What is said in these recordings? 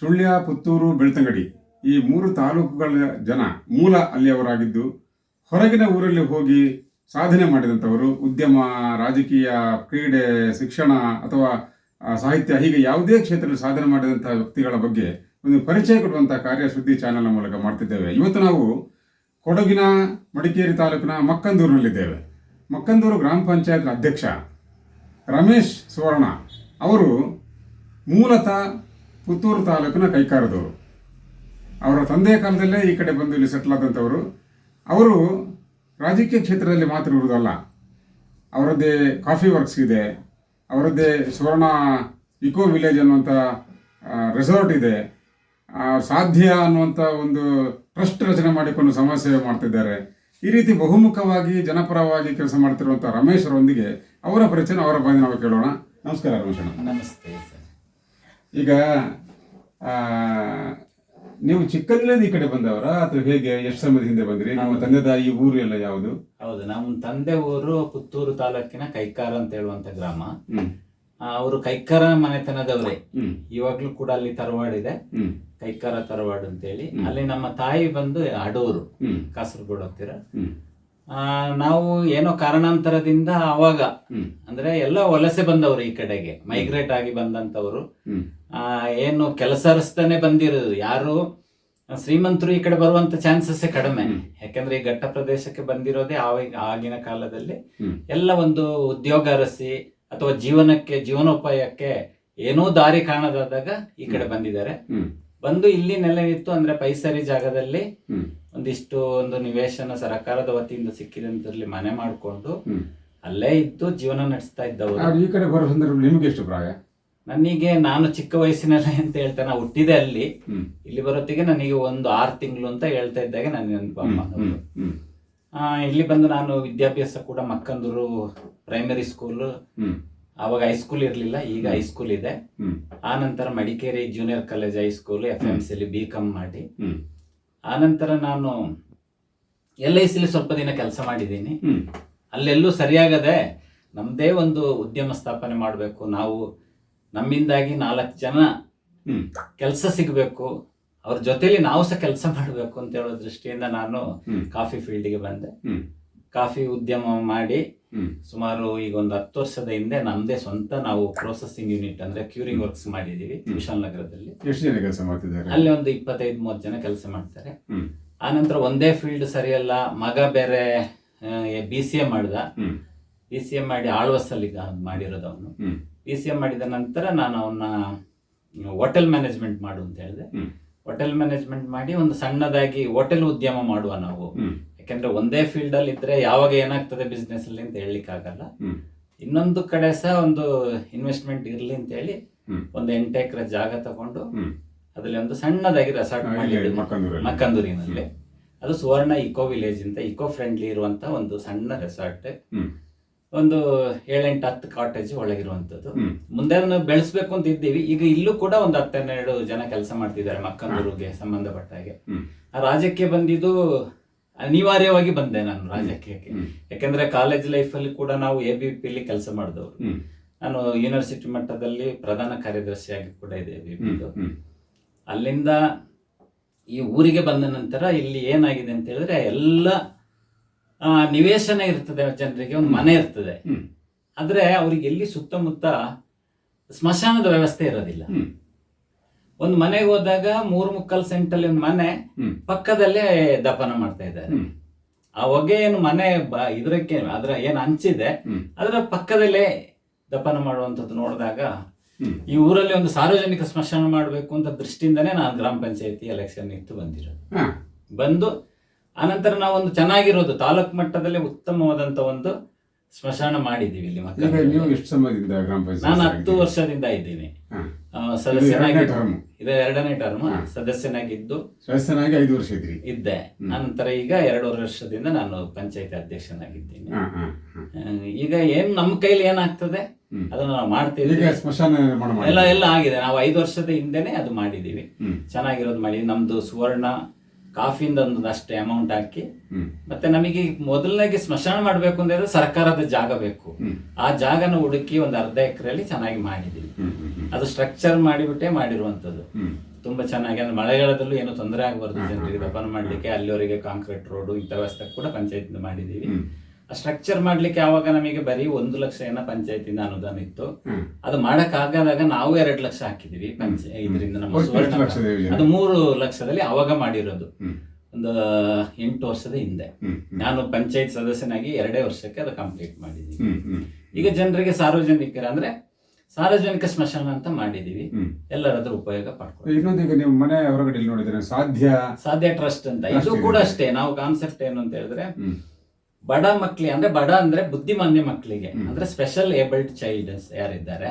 ಸುಳ್ಯ, ಪುತ್ತೂರು, ಬೆಳ್ತಂಗಡಿ ಈ 3 ತಾಲೂಕುಗಳ ಜನ ಮೂಲ ಅಲ್ಲಿಯವರಾಗಿದ್ದು ಹೊರಗಿನ ಊರಲ್ಲಿ ಹೋಗಿ ಸಾಧನೆ ಮಾಡಿದಂಥವರು ಉದ್ಯಮ, ರಾಜಕೀಯ, ಕ್ರೀಡೆ, ಶಿಕ್ಷಣ ಅಥವಾ ಸಾಹಿತ್ಯ ಹೀಗೆ ಯಾವುದೇ ಕ್ಷೇತ್ರದಲ್ಲಿ ಸಾಧನೆ ಮಾಡಿದಂಥ ವ್ಯಕ್ತಿಗಳ ಬಗ್ಗೆ ಒಂದು ಪರಿಚಯ ಕೊಡುವಂಥ ಕಾರ್ಯ ಸುದ್ದಿ ಚಾನೆಲ್ನ ಮೂಲಕ ಮಾಡ್ತಿದ್ದೇವೆ. ಇವತ್ತು ನಾವು ಕೊಡಗಿನ ಮಡಿಕೇರಿ ತಾಲೂಕಿನ ಮಕ್ಕಂದೂರಿನಲ್ಲಿದ್ದೇವೆ. ಮಕ್ಕಂದೂರು ಗ್ರಾಮ ಪಂಚಾಯತ್ ಅಧ್ಯಕ್ಷ ರಮೇಶ್ ಸುವರ್ಣ ಅವರು ಮೂಲತಃ ಪುತ್ತೂರು ತಾಲೂಕಿನ ಕೈಕಾರದವರು. ಅವರ ತಂದೆಯ ಕಾಲದಲ್ಲೇ ಈ ಕಡೆ ಬಂದು ಇಲ್ಲಿ ಸೆಟ್ಲ್ ಆದಂಥವರು. ಅವರು ರಾಜಕೀಯ ಕ್ಷೇತ್ರದಲ್ಲಿ ಮಾತ್ರ ಇರುವುದಲ್ಲ, ಅವರದ್ದೇ ಕಾಫಿ ವರ್ಕ್ಸ್ ಇದೆ, ಅವರದ್ದೇ ಸುವರ್ಣ ಇಕೋ ವಿಲೇಜ್ ಅನ್ನುವಂಥ ರೆಸಾರ್ಟ್ ಇದೆ, ಸಾಧ್ಯ ಅನ್ನುವಂಥ ಒಂದು ಟ್ರಸ್ಟ್ ರಚನೆ ಮಾಡಿಕೊಂಡು ಸಮಾಜ ಸೇವೆ ಮಾಡ್ತಿದ್ದಾರೆ. ಈ ರೀತಿ ಬಹುಮುಖವಾಗಿ ಜನಪರವಾಗಿ ಕೆಲಸ ಮಾಡ್ತಿರುವಂಥ ರಮೇಶ್ ಅವರೊಂದಿಗೆ ಅವರ ಪರಿಚಯ ಅವರ ಬಗ್ಗೆ ನಾವು ಕೇಳೋಣ. ನಮಸ್ಕಾರ ರಮೇಶ್ ಅಣ್ಣ. ನಮಸ್ತೆ ಸರ್. ಈಗ ನೀವು ಚಿಕ್ಕಂದಿನಿಂದ ಈ ಕಡೆ ಬಂದವರ ಅಥವಾ ಹೇಗೆ? ಎಷ್ಟು ಸಮಯದ ಹಿಂದೆ ಬಂದ್ರಿ? ನಮ್ಮ ತಂದೆ ತಾಯಿ ಊರು ಎಲ್ಲ ಯಾವುದು? ಹೌದು, ನಮ್ಮ ತಂದೆ ಊರು ಪುತ್ತೂರು ತಾಲೂಕಿನ ಕೈಕಾರ ಅಂತ ಹೇಳುವಂತ ಗ್ರಾಮ. ಅವರು ಕೈಕಾರ ಮನೆತನದವರೇ. ಇವಾಗ್ಲೂ ಕೂಡ ಅಲ್ಲಿ ತರವಾಡಿದೆ, ಕೈಕಾರ ತರವಾಡು ಅಂತೇಳಿ. ಅಲ್ಲಿ ನಮ್ಮ ತಾಯಿ ಬಂದು ಅಡೂರು, ಕಾಸರಗೋಡು ಹತ್ತಿರ. ನಾವು ಏನೋ ಕಾರಣಾಂತರದಿಂದ ಅವಾಗ ಅಂದ್ರೆ ಎಲ್ಲ ವಲಸೆ ಬಂದವರು, ಈ ಕಡೆಗೆ ಮೈಗ್ರೇಟ್ ಆಗಿ ಬಂದಂತವರು. ಏನು ಕೆಲಸ ಅರಸ್ತಾನೆ ಬಂದಿರೋದು. ಯಾರು ಶ್ರೀಮಂತರು ಈ ಕಡೆ ಬರುವಂತ ಚಾನ್ಸಸ್ ಕಡಿಮೆ. ಯಾಕಂದ್ರೆ ಈ ಘಟ್ಟ ಪ್ರದೇಶಕ್ಕೆ ಬಂದಿರೋದೇ ಆಗಿನ ಕಾಲದಲ್ಲಿ ಎಲ್ಲ ಒಂದು ಉದ್ಯೋಗ ಅರಸಿ ಅಥವಾ ಜೀವನಕ್ಕೆ ಜೀವನೋಪಾಯಕ್ಕೆ ಏನೋ ದಾರಿ ಕಾಣದಾದಾಗ ಈ ಕಡೆ ಬಂದಿದ್ದಾರೆ. ಬಂದು ಇಲ್ಲಿ ನೆಲೆ ನಿಂತು ಅಂದ್ರೆ ಪೈಸರಿ ಜಾಗದಲ್ಲಿ ಒಂದಿಷ್ಟು ಒಂದು ನಿವೇಶನ ಸರ್ಕಾರದ ವತಿಯಿಂದ ಸಿಕ್ಕಿದಂತಲ್ಲಿ ಮನೆ ಮಾಡಿಕೊಂಡು ಅಲ್ಲೇ ಇದ್ದು ಜೀವನ ನಡೆಸ್ತಾ ಇದ್ದವರು. ಈ ಕಡೆ ಬರೋ ಸಂದರ್ಭದಲ್ಲಿ ನಿಮ್ಗೆ ಎಷ್ಟು ಪ್ರಾಯ? ನನಗೆ ನಾನು ಚಿಕ್ಕ ವಯಸ್ಸಿನಲ್ಲಿ ಅಂತ ಹೇಳ್ತೇನೆ, ನಾವು ಹುಟ್ಟಿದೆ ಅಲ್ಲಿ. ಇಲ್ಲಿ ಬರೋತ್ತಿಗೆ ನನಗೆ ಒಂದು 6 ತಿಂಗಳು ಅಂತ ಹೇಳ್ತಾ ಇದ್ದಾಗ ನನ್ನ ಇಲ್ಲಿ ಬಂದು ನಾನು ವಿದ್ಯಾಭ್ಯಾಸ ಕೂಡ ಮಕ್ಕಂದೂರು ಪ್ರೈಮರಿ ಸ್ಕೂಲ್, ಅವಾಗ ಹೈಸ್ಕೂಲ್ ಇರ್ಲಿಲ್ಲ, ಈಗ ಹೈಸ್ಕೂಲ್ ಇದೆ. ಆ ನಂತರ Madikeri junior college high school FMC B.Com ಮಾಡಿ ಆನಂತರ ನಾನು LIC ಸ್ವಲ್ಪ ದಿನ ಕೆಲಸ ಮಾಡಿದ್ದೀನಿ. ಅಲ್ಲೆಲ್ಲೂ ಸರಿಯಾಗದೆ ನಮ್ದೇ ಒಂದು ಉದ್ಯಮ ಸ್ಥಾಪನೆ ಮಾಡಬೇಕು, ನಾವು ನಮ್ಮಿಂದಾಗಿ 4 ಜನ ಕೆಲಸ ಸಿಗಬೇಕು, ಅವ್ರ ಜೊತೆಲಿ ನಾವು ಸಹ ಕೆಲಸ ಮಾಡಬೇಕು ಅಂತ ಹೇಳೋ ದೃಷ್ಟಿಯಿಂದ ನಾನು ಕಾಫಿ ಫೀಲ್ಡ್ಗೆ ಬಂದೆ. ಕಾಫಿ ಉದ್ಯಮ ಮಾಡಿ ಸುಮಾರು ಈಗ ಒಂದು 10 ವರ್ಷದ ಹಿಂದೆ ನಮ್ದೇ ಸ್ವಂತ ನಾವು ಪ್ರೊಸೆಸಿಂಗ್ ಯೂನಿಟ್ ಅಂದ್ರೆ ಕ್ಯೂರಿಂಗ್ ವರ್ಕ್ಸ್ ಮಾಡಿದೀವಿ ವಿಶಾಲನಗರದಲ್ಲಿ. ಎಷ್ಟು ಜನ ಕೆಲಸ ಮಾಡ್ತಿದ್ದಾರೆ? ಅಲ್ಲಿ ಒಂದು 25-30 ಜನ ಕೆಲಸ ಮಾಡ್ತಾರೆ. ಆನಂತರ ಒಂದೇ ಫೀಲ್ಡ್ ಸರಿಯಲ್ಲ, ಮಗ ಬೇರೆ BCA ಮಾಡ್ದ. BCA ಮಾಡಿ ಆಳ್ವಸಲ್ಲಿ ಮಾಡಿರೋದು ಅವನು. BCA ಮಾಡಿದ ನಂತರ ನಾನು ಅವನ್ನ ಹೋಟೆಲ್ ಮ್ಯಾನೇಜ್ಮೆಂಟ್ ಮಾಡು ಅಂತ ಹೇಳಿದೆ. ಹೋಟೆಲ್ ಮ್ಯಾನೇಜ್ಮೆಂಟ್ ಮಾಡಿ ಒಂದು ಸಣ್ಣದಾಗಿ ಹೋಟೆಲ್ ಉದ್ಯಮ ಮಾಡುವ ನಾವು. ಯಾಕಂದ್ರೆ ಒಂದೇ ಫೀಲ್ಡ್ ಅಲ್ಲಿ ಇದ್ರೆ ಯಾವಾಗ ಏನಾಗ್ತದೆ ಬಿಸ್ನೆಸ್ ಅಲ್ಲಿ ಅಂತ ಹೇಳಲಿಕ್ಕೆ ಆಗಲ್ಲ. ಇನ್ನೊಂದು ಕಡೆ ಸಹ ಒಂದು ಇನ್ವೆಸ್ಟ್ಮೆಂಟ್ ಇರ್ಲಿ ಅಂತ ಹೇಳಿ ಒಂದು 8 ಎಕರೆ ಜಾಗ ತಗೊಂಡು ಅದ್ರಲ್ಲಿ ಒಂದು ಸಣ್ಣದಾಗಿ ರೆಸಾರ್ಟ್ ಮಾಡಿದ್ವಿ ಮಕ್ಕಂದೂರಿನಲ್ಲಿ. ಅದು ಸುವರ್ಣ ಇಕೋ ವಿಲೇಜ್ ಅಂತ, ಇಕೋ ಫ್ರೆಂಡ್ಲಿ ಇರುವಂತ ಒಂದು ಸಣ್ಣ ರೆಸಾರ್ಟ್. ಒಂದು 7-8-10 ಕಾಟೇಜ್ ಒಳಗಿರುವಂತದ್ದು. ಮುಂದೆ ಅದನ್ನು ಬೆಳೆಸ್ಬೇಕು ಅಂತ ಇದ್ದೀವಿ. ಈಗ ಇಲ್ಲೂ ಕೂಡ ಒಂದು 10-12 ಜನ ಕೆಲಸ ಮಾಡ್ತಿದ್ದಾರೆ ಮಕ್ಕಂದೂರಿಗೆ ಸಂಬಂಧಪಟ್ಟ ಹಾಗೆ. ಆ ರಾಜ್ಯಕ್ಕೆ ಬಂದಿದ್ದು ಅನಿವಾರ್ಯವಾಗಿ ಬಂದೆ ನಾನು ರಾಜಕೀಯಕ್ಕೆ. ಯಾಕಂದ್ರೆ ಕಾಲೇಜ್ ಲೈಫ್ ಅಲ್ಲಿ ಕೂಡ ನಾವು ABP ಅಲ್ಲಿ ಕೆಲಸ ಮಾಡಿದವರು. ನಾನು ಯೂನಿವರ್ಸಿಟಿ ಮಟ್ಟದಲ್ಲಿ ಪ್ರಧಾನ ಕಾರ್ಯದರ್ಶಿಯಾಗಿ ಕೂಡ ಇದೆ ABP. ಅಲ್ಲಿಂದ ಈ ಊರಿಗೆ ಬಂದ ನಂತರ ಇಲ್ಲಿ ಏನಾಗಿದೆ ಅಂತ ಹೇಳಿದ್ರೆ ಎಲ್ಲ ನಿವೇಶನ ಇರ್ತದೆ, ಜನರಿಗೆ ಒಂದು ಮನೆ ಇರ್ತದೆ. ಆದ್ರೆ ಅವ್ರಿಗೆ ಎಲ್ಲಿ ಸುತ್ತಮುತ್ತ ಸ್ಮಶಾನದ ವ್ಯವಸ್ಥೆ ಇರೋದಿಲ್ಲ. ಒಂದು ಮನೆಗೆ ಹೋದಾಗ 3-3/4 ಸೆಂಟಲ್ಲಿ ಒಂದು ಮನೆ, ಪಕ್ಕದಲ್ಲೇ ದಫನ ಮಾಡ್ತಾ ಇದ್ದಾರೆ. ಆ ಹೊಗೆ ಏನು ಮನೆ ಇದಕ್ಕೆ ಅದ್ರ ಏನು ಹಂಚಿದೆ ಅದರ ಪಕ್ಕದಲ್ಲೇ ದಫನ ಮಾಡುವಂಥದ್ದು ನೋಡಿದಾಗ ಈ ಊರಲ್ಲಿ ಒಂದು ಸಾರ್ವಜನಿಕ ಸ್ಮಶಾನ ಮಾಡಬೇಕು ಅಂತ ದೃಷ್ಟಿಯಿಂದನೇ ನಾನು ಗ್ರಾಮ ಪಂಚಾಯತಿ ಎಲೆಕ್ಷನ್ ಇತ್ತು ಬಂದು ಆನಂತರ ನಾವು ಒಂದು ಚೆನ್ನಾಗಿರೋದು ತಾಲೂಕು ಮಟ್ಟದಲ್ಲಿ ಉತ್ತಮವಾದಂತ ಒಂದು ಸ್ಮಶಾನ ಮಾಡಿದ್ದೀವಿ ಇಲ್ಲಿ. ನಾನು 10 ವರ್ಷದಿಂದ ಇದ್ದೀನಿ ಸದಸ್ಯನಾಗಿ. ಇದು 2ನೇ ಟರ್ಮ್ ಸದಸ್ಯನಾಗಿದ್ದು 5 ವರ್ಷ ಇದ್ದೆ. ನಂತರ ಈಗ 2 ವರ್ಷದಿಂದ ನಾನು ಪಂಚಾಯತಿ ಅಧ್ಯಕ್ಷನಾಗಿದ್ದೀನಿ. ಈಗ ಏನ್ ನಮ್ಮ ಕೈಲಿ ಏನಾಗ್ತದೆ ಅದನ್ನ ನಾವು ಮಾಡ್ತಿದ್ದೀವಿ. ಎಲ್ಲ ಆಗಿದೆ. ನಾವು 5 ವರ್ಷದ ಹಿಂದೆನೆ ಅದು ಮಾಡಿದೀವಿ, ಚೆನ್ನಾಗಿರೋದು ಮಾಡಿ. ನಮ್ದು ಸುವರ್ಣ ಕಾಫಿಯಿಂದ ಒಂದಷ್ಟು ಅಮೌಂಟ್ ಹಾಕಿ, ಮತ್ತೆ ನಮಗೆ ಮೊದಲನೇಗೆ ಸ್ಮಶಾನ ಮಾಡ್ಬೇಕು ಅಂದ್ರೆ ಸರ್ಕಾರದ ಜಾಗ ಬೇಕು. ಆ ಜಾಗನ ಹುಡುಕಿ ಒಂದು 1/2 ಎಕರೆಯಲ್ಲಿ ಚೆನ್ನಾಗಿ ಮಾಡಿದೀವಿ. ಅದು ಸ್ಟ್ರಕ್ಚರ್ ಮಾಡಿಬಿಟ್ಟೆ ಮಾಡಿರುವಂತದ್ದು. ತುಂಬಾ ಚೆನ್ನಾಗಿ, ಅಂದ್ರೆ ಮಳೆಗಾಲದಲ್ಲೂ ಏನು ತೊಂದರೆ ಆಗಬಾರ್ದು ಜನರಿಗೆ ದಫನ ಮಾಡ್ಲಿಕ್ಕೆ, ಅಲ್ಲಿವರೆಗೆ ಕಾಂಕ್ರೀಟ್ ರೋಡು ಇಂಥ ವ್ಯವಸ್ಥೆ ಕೂಡ ಪಂಚಾಯತ್ ಮಾಡಿದೀವಿ. ಆ ಸ್ಟ್ರಕ್ಚರ್ ಮಾಡ್ಲಿಕ್ಕೆ ಆವಾಗ ನಮಗೆ ಬರೀ 1 ಲಕ್ಷ ಏನೋ ಪಂಚಾಯತಿಂದ ಅನುದಾನ ಇತ್ತು. ಅದು ಮಾಡಕ್ ಆಗದಾಗ ನಾವು 2 ಲಕ್ಷ ಹಾಕಿದೀವಿ ಇದರಿಂದ ನಮ್ಮ ಸುವರ್ಣ. ಅದು 3 ಲಕ್ಷದಲ್ಲಿ ಅವಾಗ ಮಾಡಿರೋದು, ಒಂದು 8 ವರ್ಷದ ಹಿಂದೆ. ನಾನು ಪಂಚಾಯತ್ ಸದಸ್ಯನಾಗಿ 2 ವರ್ಷಕ್ಕೆ ಅದು ಕಂಪ್ಲೀಟ್ ಮಾಡಿದೀವಿ. ಈಗ ಜನರಿಗೆ ಸಾರ್ವಜನಿಕ ಸ್ಮಶಾನ ಅಂತ ಮಾಡಿದೀವಿ, ಎಲ್ಲರದ್ರ ಉಪಯೋಗ ಪಡ್ಕೊಂಡು. ಇನ್ನೊಂದು, ಈಗ ನೀವು ಮನೆ ಹೊರಗಡೆ ನೋಡಿದ್ರೆ ಸಾಧ್ಯ ಟ್ರಸ್ಟ್ ಅಂತ, ಇದು ಕೂಡ ಅಷ್ಟೇ. ನಾವು ಕಾನ್ಸೆಪ್ಟ್ ಏನು ಅಂತ ಹೇಳಿದ್ರೆ, ಬಡ ಮಕ್ಕಳಿಗೆ, ಬಡ ಅಂದ್ರೆ ಬುದ್ಧಿಮಾಂದ್ಯ ಮಕ್ಕಳಿಗೆ, ಅಂದ್ರೆ ಸ್ಪೆಷಲ್ ಏಬಲ್ಡ್ ಚೈಲ್ಡ್ಸ್ ಯಾರಿದ್ದಾರೆ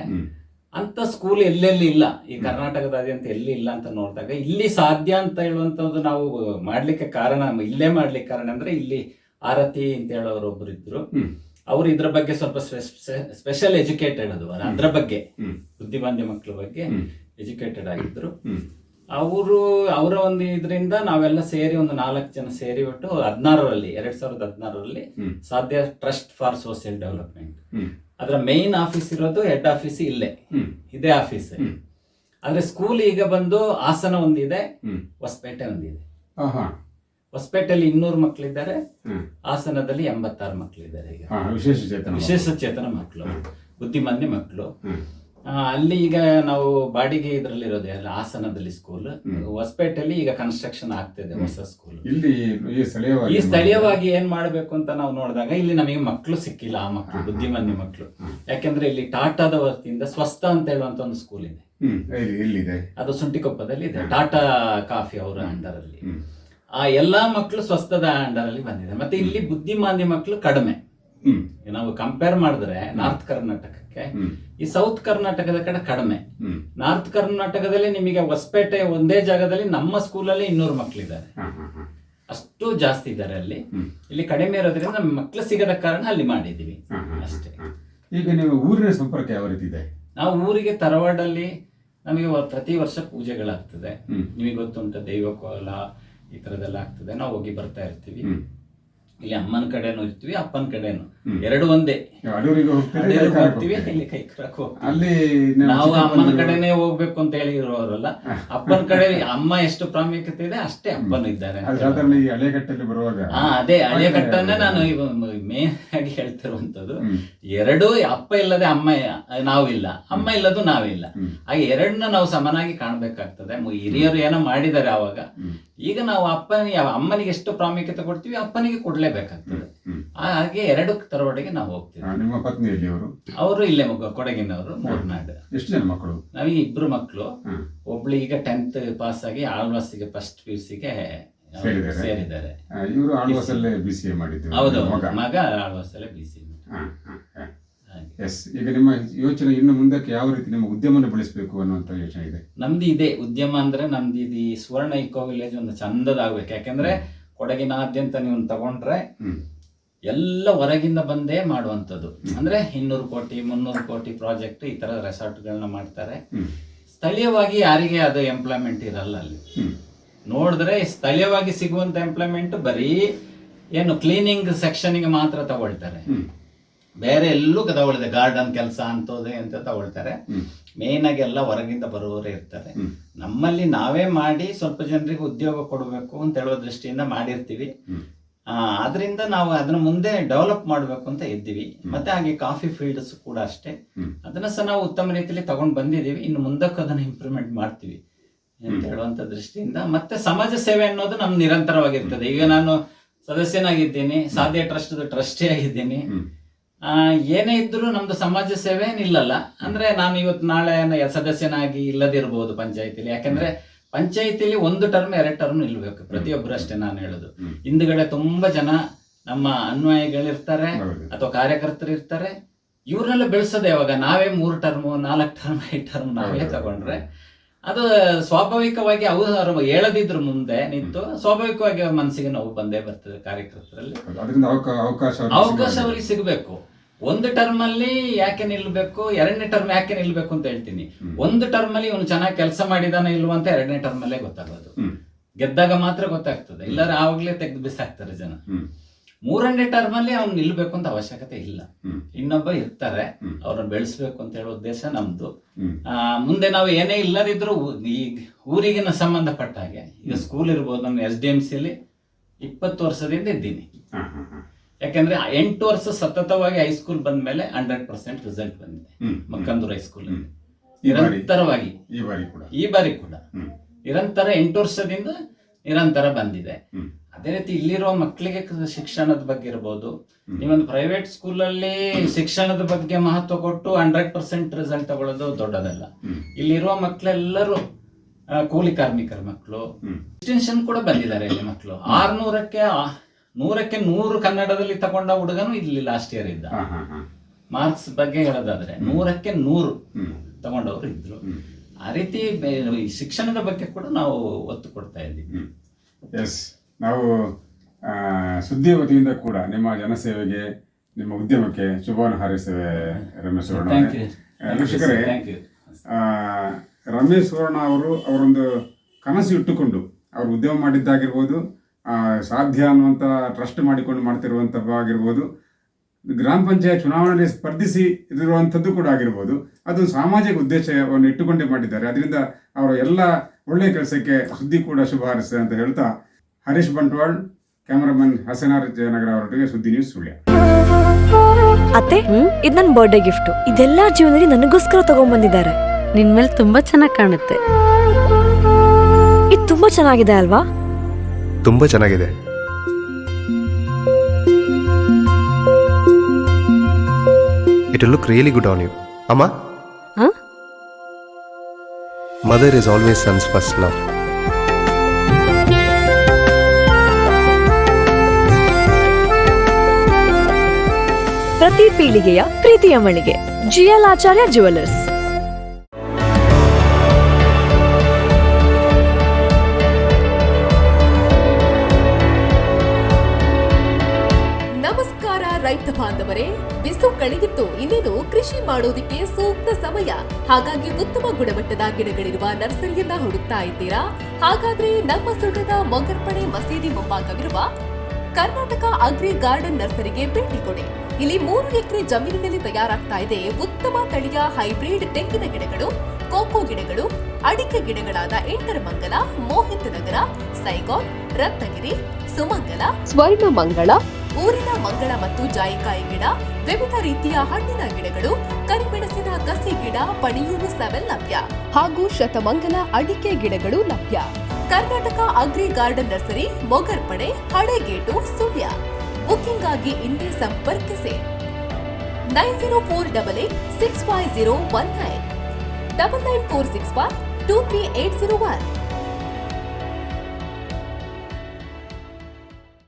ಅಂತ ಸ್ಕೂಲ್ ಎಲ್ಲೆಲ್ಲಿ ಇಲ್ಲ, ಈ ಕರ್ನಾಟಕದಾದ್ಯಂತ ಎಲ್ಲಿ ಇಲ್ಲ ಅಂತ ನೋಡಿದಾಗ, ಇಲ್ಲಿ ಸಾಧ್ಯ ಅಂತ ಹೇಳುವಂತದ್ದು ನಾವು ಮಾಡ್ಲಿಕ್ಕೆ ಕಾರಣ, ಇಲ್ಲೇ ಮಾಡ್ಲಿಕ್ಕೆ ಕಾರಣ ಅಂದ್ರೆ, ಇಲ್ಲಿ ಆರತಿ ಅಂತ ಹೇಳೋರು ಒಬ್ರು ಇದ್ರು. ಅವ್ರು ಇದ್ರ ಬಗ್ಗೆ ಸ್ವಲ್ಪ ಸ್ಪೆಷಲ್ ಎಜುಕೇಟೆಡ್, ಅದ್ರ ಬಗ್ಗೆ ಬುದ್ಧಿಮಾಂದ್ಯ ಮಕ್ಕಳ ಬಗ್ಗೆ ಎಜುಕೇಟೆಡ್ ಆಗಿದ್ರು. ಅವರ ಒಂದು ಇದರಿಂದ ನಾವೆಲ್ಲ ಸೇರಿ ಒಂದು 4 ಜನ ಸೇರಿ ಬಿಟ್ಟು 2016ರಲ್ಲಿ ಸಾಧ್ಯ ಟ್ರಸ್ಟ್ ಫಾರ್ ಸೋಷಿಯಲ್ ಡೆವಲಪ್ಮೆಂಟ್, ಅದರ ಮೇನ್ ಆಫೀಸ್ ಇರೋದು, ಹೆಡ್ ಆಫೀಸ್ ಇದೇ ಆಫೀಸ್. ಆದ್ರೆ ಸ್ಕೂಲ್ ಈಗ ಬಂದು ಹಾಸನ ಒಂದಿದೆ, ಹೊಸಪೇಟೆ ಒಂದಿದೆ. ಹೊಸಪೇಟೆಯಲ್ಲಿ 200 ಮಕ್ಕಳಿದ್ದಾರೆ, ಹಾಸನದಲ್ಲಿ 86 ಮಕ್ಕಳಿದ್ದಾರೆ. ಈಗ ವಿಶೇಷ ಚೇತನ ಮಕ್ಕಳು, ಬುದ್ಧಿಮಾಂದ್ಯ ಮಕ್ಕಳು. ಅಲ್ಲಿ ಈಗ ನಾವು ಬಾಡಿಗೆ ಇದರಲ್ಲಿ ಇರೋದು ಹಾಸನದಲ್ಲಿ ಸ್ಕೂಲ್, ಹೊಸಪೇಟೆಯಲ್ಲಿ ಈಗ ಕನ್ಸ್ಟ್ರಕ್ಷನ್ ಆಗ್ತಿದೆ ಹೊಸ ಸ್ಕೂಲ್. ಈ ಸ್ಥಳೀಯವಾಗಿ ಏನ್ ಮಾಡ್ಬೇಕು ಅಂತ ನಾವು ನೋಡಿದಾಗ, ಇಲ್ಲಿ ನಮಗೆ ಮಕ್ಕಳು ಸಿಕ್ಕಿಲ್ಲ, ಆ ಮಕ್ಕಳು ಬುದ್ಧಿಮಾಂದ್ಯ ಮಕ್ಕಳು. ಯಾಕೆಂದ್ರೆ ಇಲ್ಲಿ ಟಾಟಾದ ವತಿಯಿಂದ ಸ್ವಸ್ಥ ಅಂತ ಹೇಳುವಂತ ಒಂದು ಸ್ಕೂಲ್ ಇದೆ, ಅದು ಸುಂಟಿಕೊಪ್ಪದಲ್ಲಿ ಇದೆ, ಟಾಟಾ ಕಾಫಿ ಅವರ ಅಂಡರ್ ಅಲ್ಲಿ. ಆ ಎಲ್ಲಾ ಮಕ್ಕಳು ಸ್ವಸ್ಥದ ಅಂಡರ್ ಅಲ್ಲಿ ಬಂದಿದೆ. ಮತ್ತೆ ಇಲ್ಲಿ ಬುದ್ಧಿಮಾಂದ್ಯ ಮಕ್ಕಳು ಕಡಿಮೆ. ನಾವು ಕಂಪೇರ್ ಮಾಡಿದ್ರೆ ನಾರ್ತ್ ಕರ್ನಾಟಕಕ್ಕೆ, ಈ ಸೌತ್ ಕರ್ನಾಟಕದ ಕಡೆ ಕಡಿಮೆ. ನಾರ್ತ್ ಕರ್ನಾಟಕದಲ್ಲಿ ನಿಮಗೆ ಹೊಸಪೇಟೆ ಒಂದೇ ಜಾಗದಲ್ಲಿ ನಮ್ಮ ಸ್ಕೂಲಲ್ಲಿ 200 ಮಕ್ಕಳಿದ್ದಾರೆ, ಅಷ್ಟು ಜಾಸ್ತಿ ಇದ್ದಾರೆ ಅಲ್ಲಿ. ಇಲ್ಲಿ ಕಡಿಮೆ ಇರೋದ್ರಿಂದ ನಮ್ಮ ಮಕ್ಕಳು ಸಿಗದ ಕಾರಣ ಅಲ್ಲಿ ಮಾಡಿದೀವಿ ಅಷ್ಟೇ. ಈಗ ನೀವು ಊರಿನ ಸಂಪರ್ಕ ಯಾವ ರೀತಿ ಇದೆ? ನಾವು ಊರಿಗೆ ತರವಾಡಲ್ಲಿ ನಮಗೆ ಪ್ರತಿ ವರ್ಷ ಪೂಜೆಗಳಾಗ್ತದೆ. ನಿಮಗೆ ಗೊತ್ತುಂಟು, ದೈವಕೋಲ ಈ ತರದೆಲ್ಲ ಆಗ್ತದೆ, ನಾವು ಹೋಗಿ ಬರ್ತಾ ಇರ್ತೀವಿ. ಇಲ್ಲಿ ಅಮ್ಮನ ಕಡೆನೂ ಇರ್ತೀವಿ, ಅಪ್ಪನ ಕಡೆನು, ಎರಡು ಒಂದೇ. ಹೋಗ್ತೀವಿ, ಇಲ್ಲಿ ಕೈಕರಕ್ಕೆ ಹೋಗ್ತೀವಿ. ನಾವು ಅಮ್ಮನ ಕಡೆನೆ ಹೋಗ್ಬೇಕು ಅಂತ ಹೇಳಿ ಇರೋರಲ್ಲ, ಅಪ್ಪನ ಕಡೆ ಅಮ್ಮ ಎಷ್ಟು ಪ್ರಾಮುಖ್ಯತೆ ಇದೆ ಅಷ್ಟೇ ಅಪ್ಪನ ಇದ್ದಾರೆ. ಅದೇ ಹಳೆಗಟ್ಟನ್ನೇ ನಾನು ಮೇನ್ ಆಗಿ ಹೇಳ್ತಿರುವಂತದ್ದು. ಎರಡು, ಅಪ್ಪ ಇಲ್ಲದೆ ಅಮ್ಮ ನಾವಿಲ್ಲ, ಅಮ್ಮ ಇಲ್ಲದು ನಾವಿಲ್ಲ. ಹಾಗೆ ಎರಡನ್ನ ನಾವು ಸಮನಾಗಿ ಕಾಣ್ಬೇಕಾಗ್ತದೆ. ಹಿರಿಯರು ಏನೋ ಮಾಡಿದ್ದಾರೆ ಆವಾಗ, ಈಗ ನಾವು ಅಮ್ಮನಿಗೆ ಎಷ್ಟು ಪ್ರಾಮುಖ್ಯತೆ ಕೊಡ್ತೀವಿ ಅಪ್ಪನಿಗೆ ಕೊಡ್ಲೇಬೇಕಾಗ್ತದೆ. ಹಾಗೆ 2 ತರವಡೆಗೆ ನಾವು ಹೋಗ್ತೀವಿ. ನಿಮ್ಮ ಪತ್ನಿಯಲ್ಲಿ ಅವರು ಇಲ್ಲೇ ಕೊಡಗಿನವರು, ಮೂರ್ನಾಡು. ಎಷ್ಟು ಜನ ಮಕ್ಕಳು? ನಮಗೆ 2 ಮಕ್ಕಳು. ಒಬ್ಳು ಈಗ 10th ಪಾಸ್ ಆಗಿ ಆಳ್ವಾಸಿಗೆ ಫಸ್ಟ್ PUCಗೆ ಸೇರಿದ್ದಾರೆ. ಇವರು ಆಳ್ವಾಸಲ್ಲೇ BCA ಮಾಡಿದ್ರು. ಹೌದು, ಮಗ ಆಳ್ವಾಸಲ್ಲೇ BCA. ಈಗ ನಿಮ್ಮ ಯೋಚನೆ ಇನ್ನು ಮುಂದಕ್ಕೆ ಯಾವ ರೀತಿ ನಿಮ್ಮ ಉದ್ಯಮನ ಬೆಳೆಸಬೇಕು ಅನ್ನುವಂತ ಯೋಚನೆ ಇದೆ? ನಮ್ದು ಇದೆ ಉದ್ಯಮ ಅಂದ್ರೆ, ನಮ್ದು ಇದು ಸುವರ್ಣ ಇಕೋ ವಿಲೇಜ್ ಒಂದು ಚಂದದಾಗ್ಬೇಕು. ಯಾಕೆಂದ್ರೆ ಕೊಡಗಿನಾದ್ಯಂತ ನೀವು ತಗೊಂಡ್ರೆ ಎಲ್ಲ ಹೊರಗಿಂದ ಬಂದೇ ಮಾಡುವಂಥದ್ದು. ಅಂದ್ರೆ 200 ಕೋಟಿ 300 ಕೋಟಿ ಪ್ರಾಜೆಕ್ಟ್ ಈ ತರ ರೆಸಾರ್ಟ್ಗಳನ್ನ ಮಾಡ್ತಾರೆ. ಸ್ಥಳೀಯವಾಗಿ ಯಾರಿಗೆ ಅದು ಎಂಪ್ಲಾಯ್ಮೆಂಟ್ ಇರಲ್ಲ. ಅಲ್ಲಿ ನೋಡಿದ್ರೆ ಸ್ಥಳೀಯವಾಗಿ ಸಿಗುವಂತ ಎಂಪ್ಲಾಯ್ಮೆಂಟ್ ಬರೀ ಏನು ಕ್ಲೀನಿಂಗ್ ಸೆಕ್ಷನ್ಗೆ ಮಾತ್ರ ತಗೊಳ್ತಾರೆ, ಬೇರೆ ಎಲ್ಲೂ ತಗೊಳ್ಳಿದೆ. ಗಾರ್ಡನ್ ಕೆಲಸ ಅಂತೋದೆ ಅಂತ ತಗೊಳ್ತಾರೆ. ಮೇನ್ ಆಗಿ ಎಲ್ಲ ಹೊರಗಿಂದ ಬರುವವರೇ ಇರ್ತಾರೆ. ನಮ್ಮಲ್ಲಿ ನಾವೇ ಮಾಡಿ ಸ್ವಲ್ಪ ಜನರಿಗೆ ಉದ್ಯೋಗ ಕೊಡಬೇಕು ಅಂತ ಹೇಳುವ ದೃಷ್ಟಿಯಿಂದ ಮಾಡಿರ್ತೀವಿ. ಆದ್ರಿಂದ ನಾವು ಅದನ್ನ ಮುಂದೆ ಡೆವಲಪ್ ಮಾಡಬೇಕು ಅಂತ ಇದ್ದೀವಿ. ಮತ್ತೆ ಹಾಗೆ ಕಾಫಿ ಫೀಲ್ಡ್ಸ್ ಕೂಡ ಅಷ್ಟೇ, ಅದನ್ನ ಸಹ ನಾವು ಉತ್ತಮ ರೀತಿಯಲ್ಲಿ ತಗೊಂಡು ಬಂದಿದ್ದೀವಿ. ಇನ್ನು ಮುಂದಕ್ಕೆ ಅದನ್ನ ಇಂಪ್ರೂವ್ಮೆಂಟ್ ಮಾಡ್ತೀವಿ ಅಂತ ಹೇಳುವಂತ ದೃಷ್ಟಿಯಿಂದ. ಮತ್ತೆ ಸಮಾಜ ಸೇವೆ ಅನ್ನೋದು ನಮ್ ನಿರಂತರವಾಗಿರ್ತದೆ. ಈಗ ನಾನು ಸದಸ್ಯನಾಗಿದ್ದೀನಿ, ಸಾಧ್ಯ ಟ್ರಸ್ಟ್ ಟ್ರಸ್ಟಿ ಆಗಿದ್ದೀನಿ. ಏನೇ ಇದ್ರು ನಮ್ದು ಸಮಾಜ ಸೇವೆ ನಿಲ್ಲಲ್ಲ. ಅಂದ್ರೆ ನಾನು ಇವತ್ತು ನಾಳೆ ಸದಸ್ಯನಾಗಿ ಇಲ್ಲದಿರ್ಬೋದು ಪಂಚಾಯತಿಲಿ. ಯಾಕಂದ್ರೆ ಪಂಚಾಯತಿಲಿ 1 ಟರ್ಮ್ 2 ಟರ್ಮ್ ನಿಲ್ಬೇಕು ಪ್ರತಿಯೊಬ್ಬರು ಅಷ್ಟೇ. ನಾನು ಹೇಳುದು, ಹಿಂದ್ಗಡೆ ತುಂಬಾ ಜನ ನಮ್ಮ ಅನ್ವಯಿಗಳಿರ್ತಾರೆ ಅಥವಾ ಕಾರ್ಯಕರ್ತರು ಇರ್ತಾರೆ. ಇವ್ರನ್ನೆಲ್ಲ ಬೆಳೆಸೋದು ಯಾವಾಗ? ನಾವೇ 3 ಟರ್ಮ್ 4 ಟರ್ಮ್ 5 ಟರ್ಮ್ ನಾವೇ ತಗೊಂಡ್ರೆ ಅದು ಸ್ವಾಭಾವಿಕವಾಗಿ ಅವರು ಹೇಳದಿದ್ರು ಮುಂದೆ ನಿಂತು ಸ್ವಾಭಾವಿಕವಾಗಿ ಮನಸ್ಸಿಗೆ ನೋವು ಬಂದೇ ಬರ್ತದೆ ಕಾರ್ಯಕರ್ತರಲ್ಲಿ. ಅವಕಾಶ ಅವರಿಗೆ ಸಿಗಬೇಕು. 1 ಟರ್ಮ್ ಅಲ್ಲಿ ಯಾಕೆ ನಿಲ್ಬೇಕು, 2ನೇ ಟರ್ಮ್ ಯಾಕೆ ನಿಲ್ಬೇಕು ಅಂತ ಹೇಳ್ತೀನಿ. 1 ಟರ್ಮ್ ಅಲ್ಲಿ ಇವನು ಚೆನ್ನಾಗಿ ಕೆಲಸ ಮಾಡಿದಾನ ಇಲ್ವ ಅಂತ 2ನೇ ಟರ್ಮ್ ಅಲ್ಲೇ ಗೊತ್ತಾಗೋದು. ಗೆದ್ದಾಗ ಮಾತ್ರ ಗೊತ್ತಾಗ್ತದೆ, ಇಲ್ಲಾರ ಆವಾಗ್ಲೇ ತೆಗೆದು ಬಿಸಾಕ್ತಾರೆ ಜನ. 3ನೇ ಟರ್ಮ್ ಅಲ್ಲಿ ಅವ್ನು ನಿಲ್ಬೇಕು ಅಂತ ಅವಶ್ಯಕತೆ ಇಲ್ಲ. ಹ್ಮ್. ಇನ್ನೊಬ್ಬ ಇರ್ತಾರೆ, ಹ್ಮ್. ಅವ್ರನ್ನ ಬೆಳೆಸ್ಬೇಕು ಅಂತ ಹೇಳೋ ಉದ್ದೇಶ ನಮ್ದು. ಹ್ಮ್. ಮುಂದೆ ನಾವು ಏನೇ ಇಲ್ಲದಿದ್ರು ಈ ಊರಿಗಿನ ಸಂಬಂಧಪಟ್ಟ ಹಾಗೆ ಈಗ ಸ್ಕೂಲ್ ಇರ್ಬೋದು. ನಾನು SDMC ಅಲ್ಲಿ 20 ವರ್ಷದಿಂದ ಇದ್ದೀನಿ. ಹಾ, ಹಾ, ಹಾ. ಯಾಕಂದ್ರೆ 8 ವರ್ಷ ಸತತವಾಗಿ ಹೈಸ್ಕೂಲ್ ಬಂದ ಮೇಲೆ 100% ರಿಸಲ್ಟ್ ಬಂದಿದೆ. ಹ್ಮ್. ಮಕ್ಕಂದೂರು ಹೈಸ್ಕೂಲ್ ಹ್ಮ್. ಈ ಬಾರಿ ನಿರಂತರವಾಗಿ ಈ ಬಾರಿ ಕೂಡ ಹ್ಮ್. ನಿರಂತರ 8 ವರ್ಷದಿಂದ ನಿರಂತರ ಬಂದಿದೆ. ಹ್ಮ್. ಅದೇ ರೀತಿ ಇಲ್ಲಿರೋ ಮಕ್ಕಳಿಗೆ ಶಿಕ್ಷಣದ ಬಗ್ಗೆ ಇರ್ಬೋದು. ನೀವೊಂದು ಪ್ರೈವೇಟ್ ಸ್ಕೂಲಲ್ಲಿ ಶಿಕ್ಷಣದ ಬಗ್ಗೆ ಮಹತ್ವ ಕೊಟ್ಟು 100% ರಿಸಲ್ಟ್ ತಗೊಳ್ಳೋದು ದೊಡ್ಡದಲ್ಲ. ಇಲ್ಲಿರುವ ಮಕ್ಕಳೆಲ್ಲರೂ ಕೂಲಿ ಕಾರ್ಮಿಕರ ಮಕ್ಕಳು. ಡಿಸ್ಟಿಂಕ್ಷನ್ ಕೂಡ ಬಂದಿದ್ದಾರೆ ಇಲ್ಲಿ ಮಕ್ಕಳು. 600ಕ್ಕೆ 100 ಕನ್ನಡದಲ್ಲಿ ತಗೊಂಡ ಹುಡುಗನು ಇಲ್ಲಿ ಲಾಸ್ಟ್ ಇಯರ್ ಇದ್ದ. ಮಾರ್ಕ್ಸ್ ಬಗ್ಗೆ ಹೇಳೋದಾದ್ರೆ 100ಕ್ಕೆ 100 ತಗೊಂಡವರು ಇದ್ರು. ಆ ರೀತಿ ಈ ಶಿಕ್ಷಣದ ಬಗ್ಗೆ ಕೂಡ ನಾವು ಒತ್ತು ಕೊಡ್ತಾ ಇದ್ದೀವಿ. ಎಸ್, ನಾವು ಸುದ್ದಿ ವತಿಯಿಂದ ಕೂಡ ನಿಮ್ಮ ಜನಸೇವೆಗೆ, ನಿಮ್ಮ ಉದ್ಯಮಕ್ಕೆ ಶುಭವನ್ನು ಹಾರೈಸ್ತೇವೆ ರಮೇಶ್ ಸುವರ್ಣ ವೀಕ್ಷಕರೇ. ರಮೇಶ್ ಸುವರ್ಣ ಅವರೊಂದು ಕನಸು ಇಟ್ಟುಕೊಂಡು ಅವರು ಉದ್ಯಮ ಮಾಡಿದ್ದಾಗಿರ್ಬೋದು, ಸಾಧ್ಯ ಅನ್ನುವಂಥ ಟ್ರಸ್ಟ್ ಮಾಡಿಕೊಂಡು ಮಾಡ್ತಿರುವಂಥದ್ದಾಗಿರ್ಬೋದು, ಗ್ರಾಮ ಪಂಚಾಯತ್ ಚುನಾವಣೆಯಲ್ಲಿ ಸ್ಪರ್ಧಿಸಿ ಇರುವಂಥದ್ದು ಕೂಡ ಆಗಿರ್ಬೋದು, ಅದು ಸಾಮಾಜಿಕ ಉದ್ದೇಶವನ್ನು ಇಟ್ಟುಕೊಂಡೇ ಮಾಡಿದ್ದಾರೆ. ಅದರಿಂದ ಅವರ ಎಲ್ಲ ಒಳ್ಳೆಯ ಕೆಲಸಕ್ಕೆ ಸುದ್ದಿ ಕೂಡ ಶುಭ ಹಾರೈಸಿದೆ ಅಂತ ಹೇಳ್ತಾ, ಹರೀಶ್ ಬಂಟ್ವಾಳ್, ಕ್ಯಾಮರಾಮನ್ ಹಸನಾರ್ ಜಯನಗರ ಅವರೊಟ್ಟಿಗೆ ಸುದ್ದಿ ನ್ಯೂಸ್ ಸುಳ್ಯ. ಅತ್ತೆ, ಇದು ನನ್ನ ಬರ್ಡೇ ಗಿಫ್ಟ್. ಇದೆಲ್ಲ ಜೀವನದಲ್ಲಿ ನನಗೋಸ್ಕರ ತಗೊಂಡ್ಬಂದಿದ್ದಾರೆ. ನಿನ್ ಮೇಲೆ ತುಂಬಾ ಚೆನ್ನಾಗಿ ಕಾಣುತ್ತೆ. ಇದು ತುಂಬಾ ಚೆನ್ನಾಗಿದೆ ಅಲ್ವಾ? ತುಂಬಾ ಚೆನ್ನಾಗಿದೆ. It will look really good on you. Amma? Huh? Mother is always son's first love. ಪ್ರತಿ ಪೀಳಿಗೆಯ ಪ್ರೀತಿಯ ಮಳಿಗೆ GL ಆಚಾರ್ಯ ಜುವೆಲ್ಲರ್ಸ್. ನಮಸ್ಕಾರ ರೈತ ಬಾಂಧವರೇ, ಬಿಸು ಕಳೆದಿತ್ತು, ಇನ್ನೇನು ಕೃಷಿ ಮಾಡೋದಿಕ್ಕೆ ಸೂಕ್ತ ಸಮಯ. ಹಾಗಾಗಿ ಉತ್ತಮ ಗುಣಮಟ್ಟದ ಗಿಡಗಳಿರುವ ನರ್ಸರಿಯನ್ನ ಹುಡುಕ್ತಾ ಇದ್ದೀರಾ? ಹಾಗಾದ್ರೆ ನಮ್ಮ ಸುಳ್ಯದ ಮೊಗರ್ಪಣೆ ಮಸೀದಿ ಮುಂಭಾಗವಿರುವ ಕರ್ನಾಟಕ ಅಗ್ರಿ ಗಾರ್ಡನ್ ನರ್ಸರಿಗೆ ಭೇಟಿ ಕೊಡಿ. ಇಲ್ಲಿ 3 ಎಕರೆ ಜಮೀನಿನಲ್ಲಿ ತಯಾರಾಗ್ತಾ ಇದೆ ಉತ್ತಮ ತಳಿಯ ಹೈಬ್ರಿಡ್ ತೆಂಗಿನ ಗಿಡಗಳು, ಕೋಕೋ ಗಿಡಗಳು, ಅಡಿಕೆ ಗಿಡಗಳಾದ ಎಂಟರಮಂಗಲ, ಮೋಹಿತ್ ನಗರ, ಸೈಗಾನ್, ರತ್ನಗಿರಿ, ಸುಮಂಗಲ, ಸ್ವರ್ಣ ಮಂಗಳ, ಊರಿನ ಮಂಗಳ ಮತ್ತು ಜಾಯಿಕಾಯಿ ಗಿಡ, ವಿವಿಧ ರೀತಿಯ ಹಣ್ಣಿನ ಗಿಡಗಳು, ಕರಿಮೆಣಸಿನ ಕಸಿ ಗಿಡ, ಪಣಿಯೂರು 7 ಲಭ್ಯ ಹಾಗೂ ಶತಮಂಗಲ ಅಡಿಕೆ ಗಿಡಗಳು ಲಭ್ಯ. Karnataka agri garden nursery, Mogarpane, Halegate, Sullia. Booking ಆಗಿ ಇಂದೇ ಸಂಪರ್ಕಿಸಿ 9048865019 99461 23801.